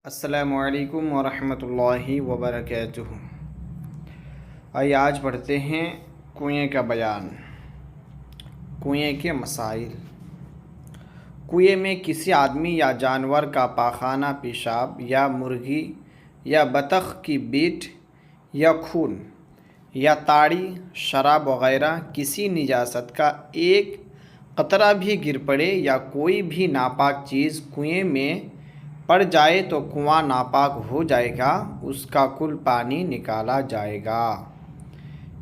अस्सलामुअलैकुम वरहमतुल्लाहि वबरकातुहू। आइए आज पढ़ते हैं कुएँ का बयान। कुएँ के मसाइल। कुएँ में किसी आदमी या जानवर का पाखाना, पेशाब या मुर्गी या बतख की बीट या खून या ताड़ी, शराब वगैरह किसी निजासत का एक कतरा भी गिर पड़े या कोई भी नापाक चीज़ कुएँ में पड़ जाए तो कुआँ नापाक हो जाएगा, उसका कुल पानी निकाला जाएगा।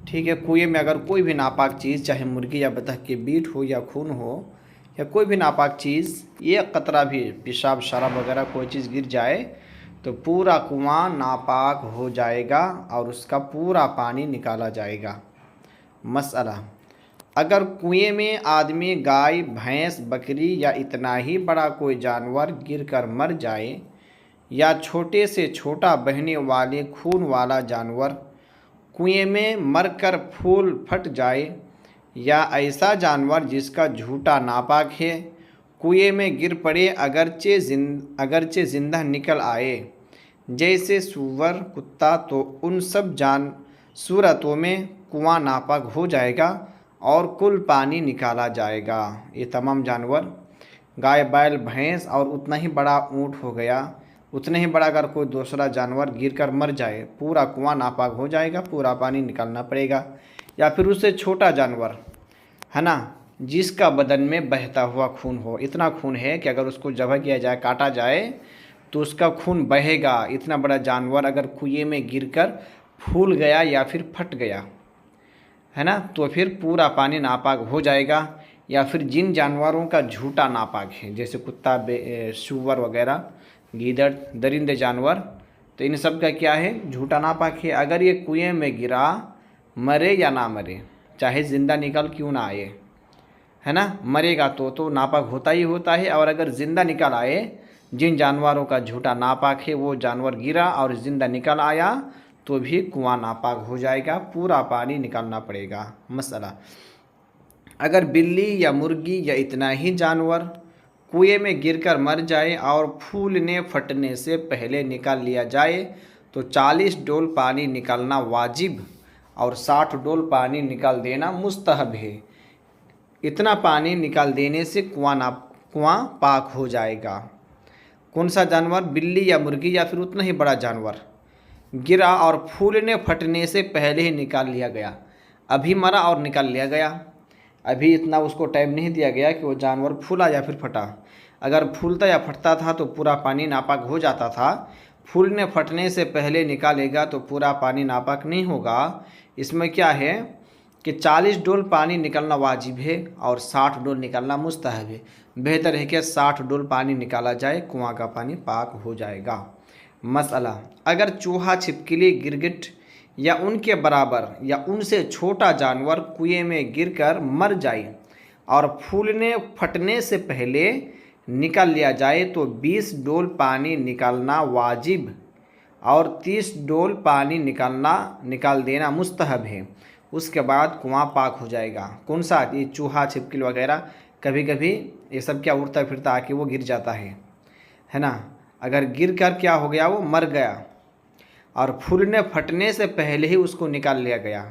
ठीक है, कुएँ में अगर कोई भी नापाक चीज़, चाहे मुर्गी या बतख की बीट हो या खून हो या कोई भी नापाक चीज़, एक कतरा भी पेशाब, शराब वगैरह कोई चीज़ गिर जाए तो पूरा कुआँ नापाक हो जाएगा और उसका पूरा पानी निकाला जाएगा। मसला, अगर कुएँ में आदमी, गाय, भैंस, बकरी या इतना ही बड़ा कोई जानवर गिरकर मर जाए या छोटे से छोटा बहने वाले खून वाला जानवर कुएँ में मरकर फूल फट जाए या ऐसा जानवर जिसका झूठा नापाक है कुएँ में गिर पड़े अगरचे जिंदा निकल आए, जैसे सूअर, कुत्ता, तो उन सब सूरतों में कुआँ नापाक हो जाएगा और कुल पानी निकाला जाएगा। ये तमाम जानवर, गाय, बैल, भैंस और उतना ही बड़ा ऊँट हो गया, उतने ही बड़ा अगर कोई दूसरा जानवर गिरकर मर जाए, पूरा कुआँ नापाक हो जाएगा, पूरा पानी निकालना पड़ेगा। या फिर उससे छोटा जानवर है ना, जिसका बदन में बहता हुआ खून हो, इतना खून है कि अगर उसको ज़बह किया जाए, काटा जाए तो उसका खून बहेगा। इतना बड़ा जानवर अगर कुएँ में गिरकर फूल गया या फिर फट गया है ना, तो फिर पूरा पानी नापाक हो जाएगा। या फिर जिन जानवरों का झूठा नापाक है, जैसे कुत्ता, सूअर वगैरह, गीदड़, दरिंदे जानवर, तो इन सब का क्या है, झूठा नापाक है। अगर ये कुएँ में गिरा, मरे या ना मरे, चाहे ज़िंदा निकल क्यों ना आए, है ना, मरेगा तो नापाक होता ही होता है। और अगर ज़िंदा निकल आए, जिन जानवरों का झूठा नापाक है वो जानवर गिरा और ज़िंदा निकल आया तो भी कुआँ नापाक हो जाएगा, पूरा पानी निकालना पड़ेगा। मसला, अगर बिल्ली या मुर्गी या इतना ही जानवर कुएँ में गिरकर मर जाए और फूलने फटने से पहले निकाल लिया जाए तो 40 डोल पानी निकालना वाजिब और 60 डोल पानी निकाल देना मुस्तहब है। इतना पानी निकाल देने से कुआँ पाक हो जाएगा। कौन सा जानवर, बिल्ली या मुर्गी या फिर उतना ही बड़ा जानवर गिरा और फूलने फटने से पहले ही निकाल लिया गया, अभी मरा और निकाल लिया गया, अभी इतना उसको टाइम नहीं दिया गया कि वो जानवर फूला या फिर फटा। अगर फूलता या फटता था तो पूरा पानी नापाक हो जाता था, फूलने फटने से पहले निकालेगा तो पूरा पानी नापाक नहीं होगा। इसमें क्या है कि 40 डोल पानी निकलना वाजिब है और 60 डोल निकालना मुस्तहब है। बेहतर है कि 60 डोल पानी निकाला जाए, कुआँ का पानी पाक हो जाएगा। मसला, अगर चूहा, छिपकली, गिरगिट या उनके बराबर या उनसे छोटा जानवर कुएँ में गिरकर मर जाए और फूलने फटने से पहले निकाल लिया जाए तो 20 डोल पानी निकालना वाजिब और 30 डोल पानी निकाल देना मुस्तहब है। उसके बाद कुआँ पाक हो जाएगा। कौन सा, ये चूहा, छिपकली वगैरह, कभी कभी ये सब क्या उड़ता फिरता आके वो गिर जाता है ना। अगर गिर कर क्या हो गया, वो मर गया और फूलने फटने से पहले ही उसको निकाल लिया गया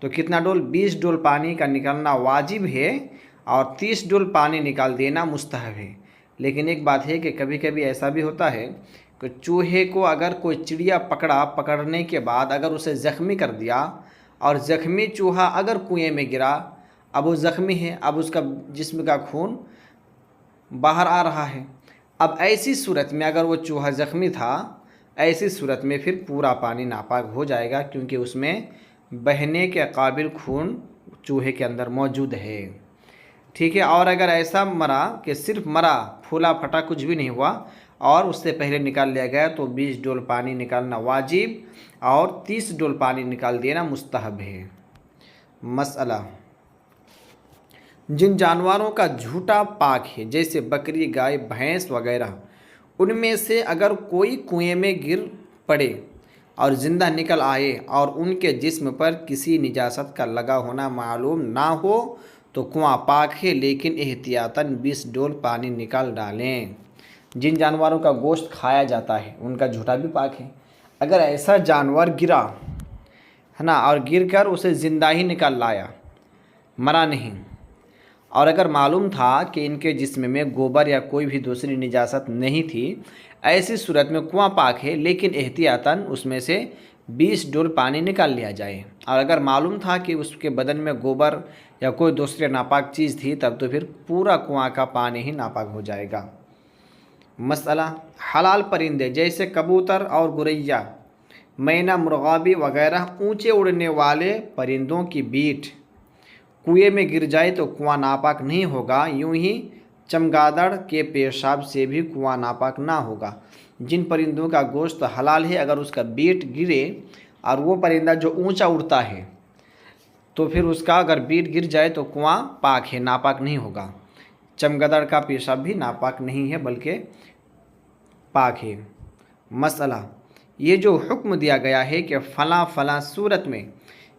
तो कितना डोल, 20 डोल पानी का निकालना वाजिब है और 30 डोल पानी निकाल देना मुस्तहब है। लेकिन एक बात है कि कभी कभी ऐसा भी होता है कि चूहे को अगर कोई चिड़िया पकड़ने के बाद अगर उसे ज़ख्मी कर दिया और ज़ख्मी चूहा अगर कुएं में गिरा, अब वो ज़ख्मी है, अब उसका जिस्म का खून बाहर आ रहा है। अब ऐसी सूरत में अगर वो चूहा ज़ख्मी था, ऐसी सूरत में फिर पूरा पानी नापाक हो जाएगा, क्योंकि उसमें बहने के काबिल खून चूहे के अंदर मौजूद है। ठीक है, और अगर ऐसा मरा कि सिर्फ मरा, फूला फटा कुछ भी नहीं हुआ और उससे पहले निकाल लिया गया तो 20 डोल पानी निकालना वाजिब और 30 डोल पानी निकाल देना मुस्तहब है। मसला, जिन जानवरों का झूठा पाक है, जैसे बकरी, गाय, भैंस वगैरह, उनमें से अगर कोई कुएं में गिर पड़े और ज़िंदा निकल आए और उनके जिस्म पर किसी निजासत का लगा होना मालूम ना हो तो कुआँ पाक है, लेकिन एहतियातन 20 डोल पानी निकाल डालें। जिन जानवरों का गोश्त खाया जाता है उनका झूठा भी पाक है। अगर ऐसा जानवर गिरा है ना, और गिर कर उसे ज़िंदा ही निकाल लाया, मरा नहीं, और अगर मालूम था कि इनके जिस्म में गोबर या कोई भी दूसरी निजासत नहीं थी, ऐसी सूरत में कुआं पाक है, लेकिन एहतियातन उसमें से 20 डोल पानी निकाल लिया जाए। और अगर मालूम था कि उसके बदन में गोबर या कोई दूसरी नापाक चीज़ थी, तब तो फिर पूरा कुआं का पानी ही नापाक हो जाएगा। मसला, हलाल परिंदे जैसे कबूतर और गुरैया, मैना, मुर्गाबी वगैरह ऊंचे उड़ने वाले परिंदों की बीट कुएं में गिर जाए तो कुआं नापाक नहीं होगा। यूं ही चमगादड़ के पेशाब से भी कुआं नापाक ना होगा। जिन परिंदों का गोश्त हलाल है, अगर उसका बीट गिरे और वो परिंदा जो ऊंचा उड़ता है, तो फिर उसका अगर बीट गिर जाए तो कुआं पाक है, नापाक नहीं होगा। चमगादड़ का पेशाब भी नापाक नहीं है बल्कि पाक है। मसला, ये जो हुक्म दिया गया है कि फ़लाँ फ़लाँ सूरत में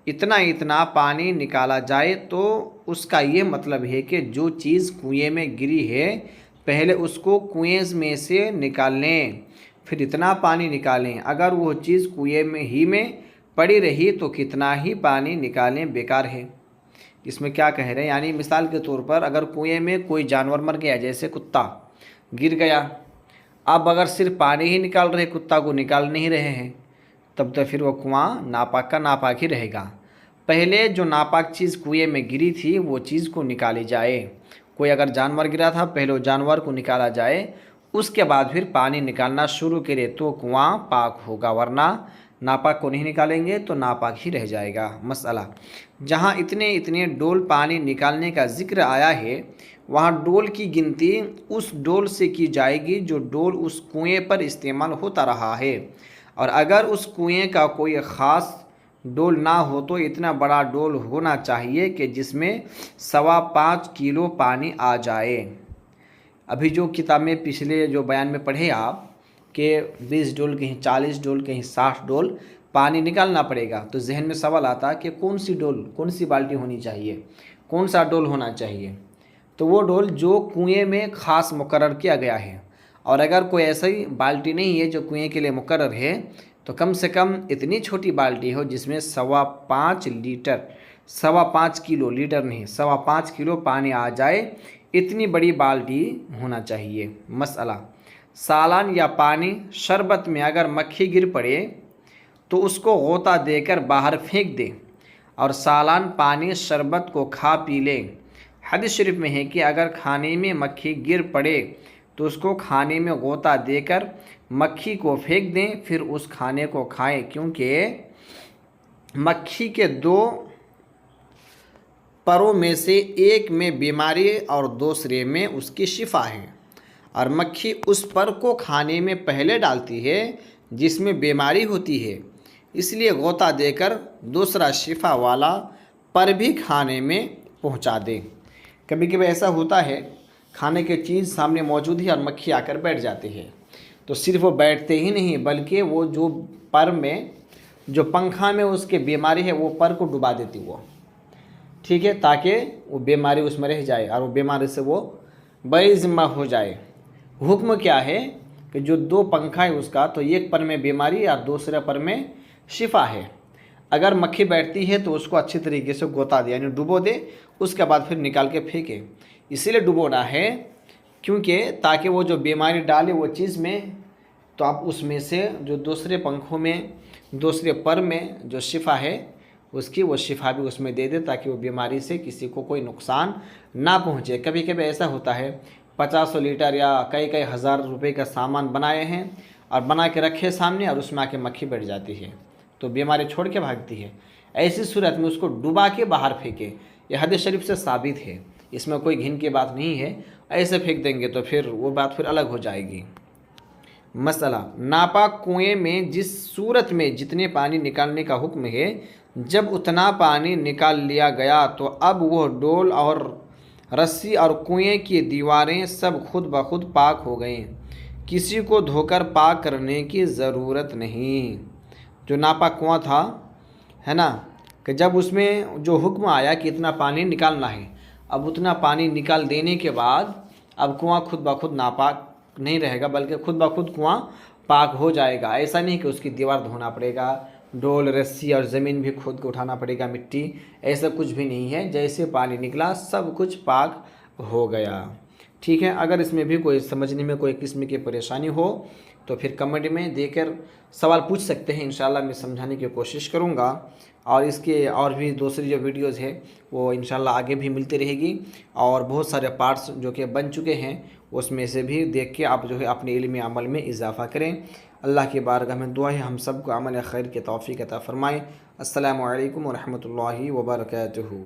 इतना इतना पानी निकाला जाए, तो उसका ये मतलब है कि जो चीज़ कुएं में गिरी है पहले उसको कुएं में से निकाल लें, फिर इतना पानी निकालें। अगर वो चीज़ कुएं में ही में पड़ी रही तो कितना ही पानी निकालें बेकार है। इसमें क्या कह रहे हैं, यानी मिसाल के तौर पर अगर कुएं में कोई जानवर मर गया, जैसे कुत्ता गिर गया, अब अगर सिर्फ पानी ही निकाल रहे, कुत्ता को निकाल नहीं रहे हैं, तब तो फिर वो कुआं नापाक का नापाक ही रहेगा। पहले जो नापाक चीज़ कुएं में गिरी थी वो चीज़ को निकाली जाए। कोई अगर जानवर गिरा था, पहले वो जानवर को निकाला जाए, उसके बाद फिर पानी निकालना शुरू करे तो कुआं पाक होगा, वरना नापाक को नहीं निकालेंगे तो नापाक ही रह जाएगा। मसला, जहाँ इतने इतने डोल पानी निकालने का जिक्र आया है, वहाँ डोल की गिनती उस डोल से की जाएगी जो डोल उस कुएं पर इस्तेमाल होता रहा है। और अगर उस कुएं का कोई ख़ास डोल ना हो तो इतना बड़ा डोल होना चाहिए कि जिसमें 5.25 किलो पानी आ जाए। अभी जो किताब में पिछले जो बयान में पढ़े आप कि 20 डोल कहीं 40 डोल कहीं 60 डोल पानी निकालना पड़ेगा, तो जहन में सवाल आता कि कौन सी डोल, कौन सी बाल्टी होनी चाहिए, कौन सा डोल होना चाहिए। तो वो डोल जो कुएं में ख़ास मुकर्रर किया गया है। और अगर कोई ऐसा ही बाल्टी नहीं है जो कुएं के लिए मुकर्रर है, तो कम से कम इतनी छोटी बाल्टी हो जिसमें 5.25 लीटर, 5.25 किलो, लीटर नहीं, 5.25 किलो पानी आ जाए, इतनी बड़ी बाल्टी होना चाहिए। मसला, सालन या पानी शरबत में अगर मक्खी गिर पड़े तो उसको गोता देकर बाहर फेंक दे और सालन पानी शरबत को खा पी ले। हदीस शरीफ में है कि अगर खाने में मक्खी गिर पड़े तो उसको खाने में गोता देकर मक्खी को फेंक दें, फिर उस खाने को खाएं, क्योंकि मक्खी के 2 परों में से एक में बीमारी और दूसरे में उसकी शिफा है। और मक्खी उस पर को खाने में पहले डालती है जिसमें बीमारी होती है, इसलिए गोता देकर दूसरा शिफा वाला पर भी खाने में पहुंचा दे। कभी कभी ऐसा होता है, खाने की चीज़ सामने मौजूद है और मक्खी आकर बैठ जाती है, तो सिर्फ वो बैठते ही नहीं बल्कि वो जो पर में, जो पंखा में उसके बीमारी है, वो पर को डुबा देती वो, ठीक है, ताकि वो बीमारी उसमें रह जाए और वो बीमारी से वो बेज़िम्मा हो जाए। हुक्म क्या है कि जो 2 पंखा है उसका, तो एक पर में बीमारी और दूसरे पर में शिफा है। अगर मक्खी बैठती है तो उसको अच्छी तरीके से गोता दे, यानी डुबो दे, उसके बाद फिर निकाल के फेंके। इसीलिए डुबोना है क्योंकि ताकि वो जो बीमारी डाले वो चीज़ में, तो आप उसमें से जो दूसरे पंखों में, दूसरे पर में जो शिफा है उसकी, वो शिफा भी उसमें दे दे, ताकि वो बीमारी से किसी को कोई नुकसान ना पहुँचे। कभी कभी ऐसा होता है 50 लीटर या कई कई हज़ार रुपए का सामान बनाए हैं और बना के रखे सामने, और उसमें आके मक्खी बैठ जाती है तो बीमारी छोड़ के भागती है। ऐसी सूरत में उसको डुबा के बाहर फेंके, यह हदीस शरीफ से साबित है, इसमें कोई घिन की बात नहीं है। ऐसे फेंक देंगे तो फिर वो बात फिर अलग हो जाएगी। मसला, नापाक कुएं में जिस सूरत में जितने पानी निकालने का हुक्म है, जब उतना पानी निकाल लिया गया तो अब वो डोल और रस्सी और कुएं की दीवारें सब खुद ब खुद पाक हो गई, किसी को धोकर पाक करने की ज़रूरत नहीं। जो नापाक कुआं था, है ना, कि जब उसमें जो हुक्म आया कि इतना पानी निकालना है, अब उतना पानी निकाल देने के बाद अब कुआं खुद ब खुद नापाक नहीं रहेगा, बल्कि खुद ब खुद कुआँ पाक हो जाएगा। ऐसा नहीं कि उसकी दीवार धोना पड़ेगा, डोल रस्सी और ज़मीन भी खुद को उठाना पड़ेगा, मिट्टी, ऐसा कुछ भी नहीं है। जैसे पानी निकला सब कुछ पाक हो गया। ठीक है, अगर इसमें भी कोई समझने में कोई किस्म की परेशानी हो तो फिर कमेंट में देकर सवाल पूछ सकते हैं, इंशाल्लाह मैं समझाने की कोशिश करूँगा। और इसके और भी दूसरी जो वीडियोज़ है वो इंशाल्लाह आगे भी मिलती रहेगी, और बहुत सारे पार्ट्स जो कि बन चुके हैं उसमें से भी देख के आप जो है अपने इल्मी अमल में इजाफ़ा करें। अल्लाह की बारगाह में दुआ है हम सबको अमल खैर की तौफ़ीक़ अता फ़रमाए। अस्सलामु अलैकुम व रहमतुल्लाहि व बरकातुहू।